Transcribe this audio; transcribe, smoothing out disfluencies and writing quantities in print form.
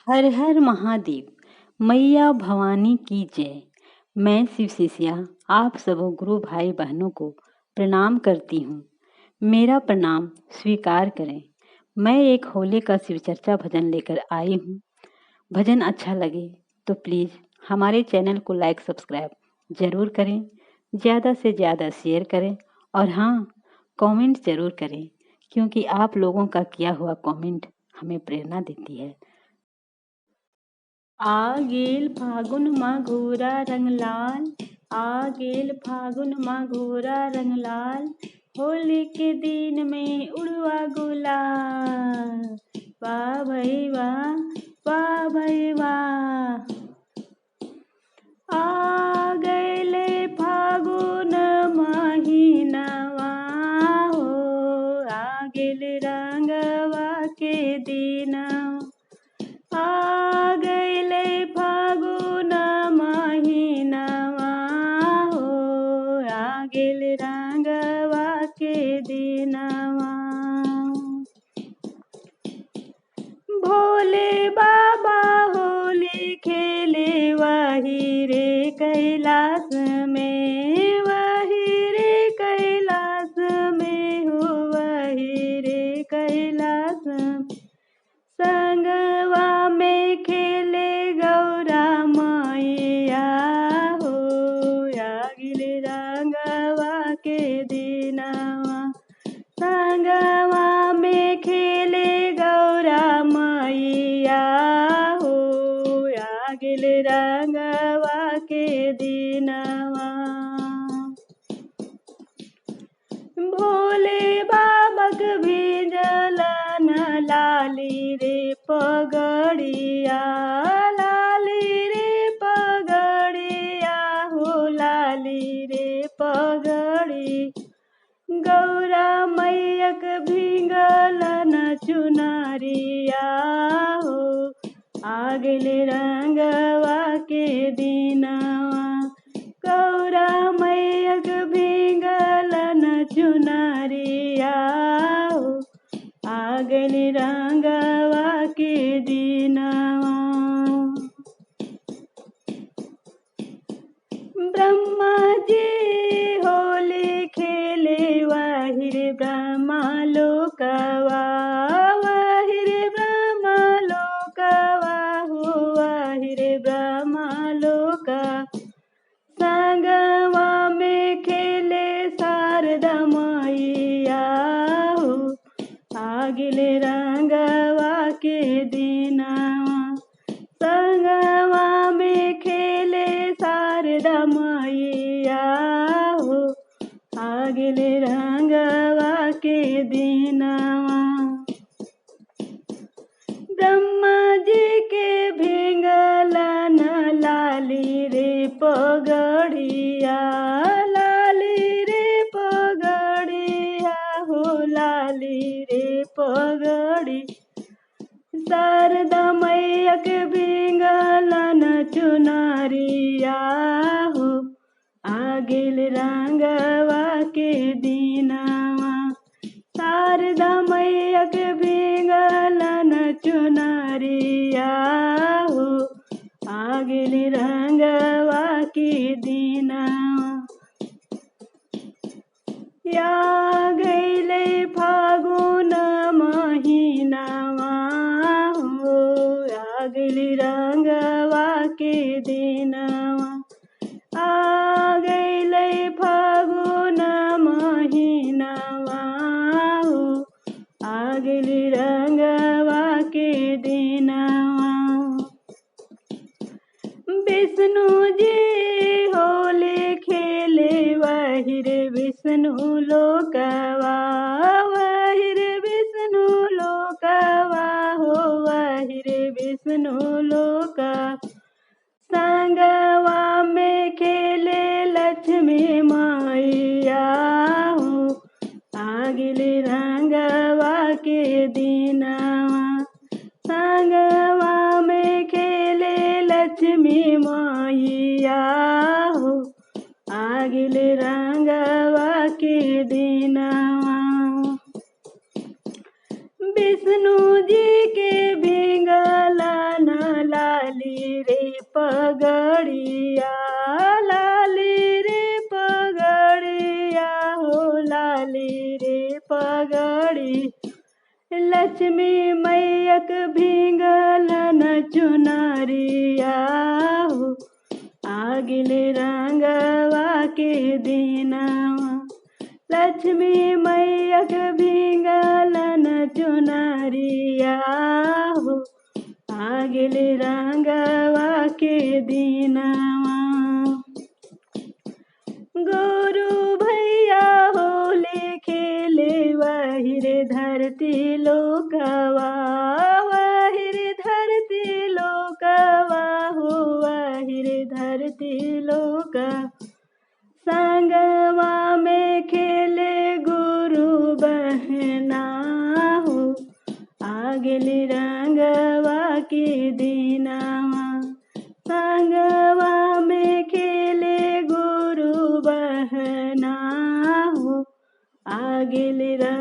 हर हर महादेव। मैया भवानी की जय। मैं शिव शिष्या आप सब गुरु भाई बहनों को प्रणाम करती हूँ। मेरा प्रणाम स्वीकार करें। मैं एक होली का शिव चर्चा भजन लेकर आई हूँ। भजन अच्छा लगे तो प्लीज़ हमारे चैनल को लाइक सब्सक्राइब ज़रूर करें, ज़्यादा से ज़्यादा शेयर करें और हाँ, कमेंट ज़रूर करें, क्योंकि आप लोगों का किया हुआ कमेंट हमें प्रेरणा देती है। आ गेल फागुन घोरा रंग लाल, आ गेल फागुन घोरा रंग लाल, होली के दिन में उड़वा गुलाल। वाह भई वाह, वाह भई वाह। आ गैले फागुन महीनवा हो, आ गेल रंगवा के दिनवा। आ गैले फागुन महीनवा हो, आ गेल रंगवा के दिनवा। भोले बाबा होली खेले वही रे कैलाश में, वही रे कैलाश में हो, वही रे कैलाश में। संगवा में खेले गौरा मैया हो, आ गेल रंगवा के दिनवा। संगवा में खेले गौरा मैया हो, आ गेल रंगवा के दिनवा। भोले बाबक भेजल न लाली रे पगड़िया, लाली रे पगड़िया हो, लाली रे पगड़ी। गौरा मैयक भींगल न चुनरिया हो, आ गेल रंगवा के दिनवा। गौरा मैयक भींगल न चुनरिया हो, आ गेल रंगवा के दिनवा। ब्रह्मा जी होली खेले वही रे ब्रह्मा लोकवा, वही रे ब्रह्मा लोकवा हो, वही रे ब्रह्मा लोका। संगवा में खेले शारदा मैया हो, आ गेल रंगवा के दिनवा। संगवा में खेले शारदा मैया हो, आ गेल रंगवा के दिनवा। ब्रह्मा जी के भींगल न लाली रे पगड़िया, लाली रे पगड़िया हो, लाली रे पगड़ी। शारदा मैयक भींगल न चुनरिया हो, आ गेल रंगवा के दिनवा। शारदा मैयक भींगल न चुनरिया हो, आ गेल रंगवा के दिनवा। या गैले फागुन महीनवा हो, आ गेल रंगवा के दिनवा। आ गैले फागुन महीनवा हो, आ गेल रंगवा के दिनवा। विष्णु जी होली खेले वही रे विष्णु लोकवा, वही रे विष्णु लोकवा हो, वही रे विष्णु लोका। संगवा में खेले लक्ष्मी मैया हो, आ गेल रंगवा के दिनवा। संगवा में खेले लक्ष्मी मैया हो, आ गेल रंगवा के दिनवा। विष्णु जी के भींगल न पगड़िया, लाली रे पगड़िया हो लाली रे पगड़ी। लक्ष्मी मैयक भींगल न चुनरिया हो, आगिल रंगवा के दिनवा। लक्ष्मी मैयक भींगल न चुनरिया हो, आगिल रंगवा के दिनवा। गुरु भैया होली खेले वही रे धरती लोकवा, वही रे धरती लोकवा हो वही रे धरती लोका। संगवा में खेले गुरु बहना हो, आगिल रंगवा के दिनवा। संगवा में खेले गुरु बहना हो, आगिल रंग